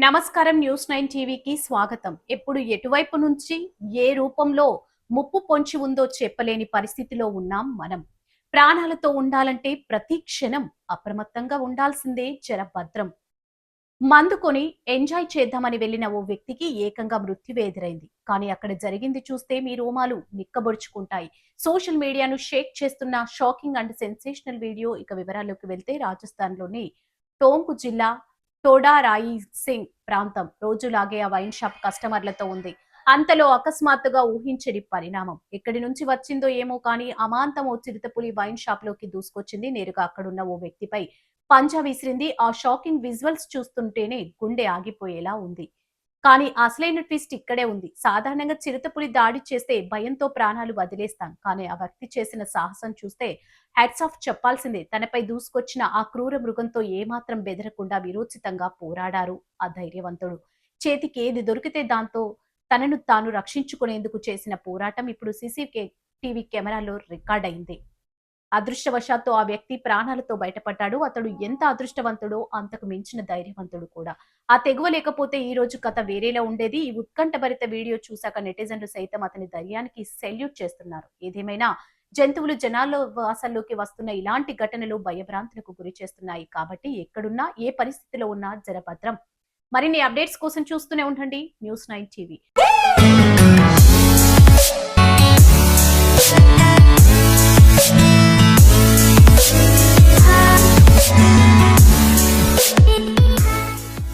నమస్కారం. న్యూస్ 9 టీవీకి స్వాగతం. ఎప్పుడు ఎటువైపు నుంచి ఏ రూపంలో ముప్పు పొంచి ఉందో చెప్పలేని పరిస్థితిలో ఉన్నాం మనం. ప్రాణాలతో ఉండాలంటే ప్రతి క్షణం అప్రమత్తంగా ఉండాల్సిందే. భద్రం. మందుకొని ఎంజాయ్ చేద్దామని వెళ్లిన ఓ వ్యక్తికి ఏకంగా మృత్యువే ఎదురైంది. కానీ అక్కడ జరిగింది చూస్తే మీ రోమాలు నిక్కబొడుచుకుంటాయి. సోషల్ మీడియాను షేక్ చేస్తున్న షాకింగ్ అండ్ సెన్సేషనల్ వీడియో. ఇక వివరాల్లోకి వెళ్తే రాజస్థాన్లోని టోంకు జిల్లా తోడా రాయి సింగ్ ప్రాంతం రోజులాగే ఆ వైన్ షాప్ కస్టమర్లతో ఉంది. అంతలో అకస్మాత్తుగా ఊహించని పరిణామం. ఎక్కడి నుంచి వచ్చిందో ఏమో కానీ అమాంతం ఓ చిరుతపులి వైన్ షాప్ లోకి దూసుకొచ్చింది. నేరుగా అక్కడున్న ఓ వ్యక్తిపై పంజా విసిరింది. ఆ షాకింగ్ విజువల్స్ చూస్తుంటేనే గుండె ఆగిపోయేలా ఉంది. కానీ అసలైన ట్విస్ట్ ఇక్కడే ఉంది. సాధారణంగా చిరుతపులి దాడి చేస్తే భయంతో ప్రాణాలు వదిలేస్తాం. కానీ ఆ వ్యక్తి చేసిన సాహసం చూస్తే హ్యాట్స్ ఆఫ్ చెప్పాల్సిందే. తనపై దూసుకొచ్చిన ఆ క్రూర మృగంతో ఏమాత్రం బెదరకుండా విరోచితంగా పోరాడారు ఆ ధైర్యవంతుడు. చేతికి ఏది దొరికితే దాంతో తనను తాను రక్షించుకునేందుకు చేసిన పోరాటం ఇప్పుడు టీవీ కెమెరాలో రికార్డ్ అయింది. అదృష్టవశాత్తు ఆ వ్యక్తి ప్రాణాలతో బయటపడ్డాడు. అతడు ఎంత అదృష్టవంతుడో అంతకు మించిన ధైర్యవంతుడు కూడా. ఆ తెగువ లేకపోతే ఈ రోజు కథ వేరేలా ఉండేది. ఈ ఉత్కంఠభరిత వీడియో చూశాక నెటిజన్లు సైతం అతని ధైర్యానికి సెల్యూట్ చేస్తున్నారు. ఏదేమైనా జంతువులు జనాల్లో వాసాల్లోకి వస్తున్న ఇలాంటి ఘటనలు భయభ్రాంతులకు గురి చేస్తున్నాయి. కాబట్టి ఎక్కడున్నా ఏ పరిస్థితిలో ఉన్నా భద్రం. మరిన్ని అప్డేట్స్ కోసం చూస్తూనే ఉండండి న్యూస్ 9 టీవీ.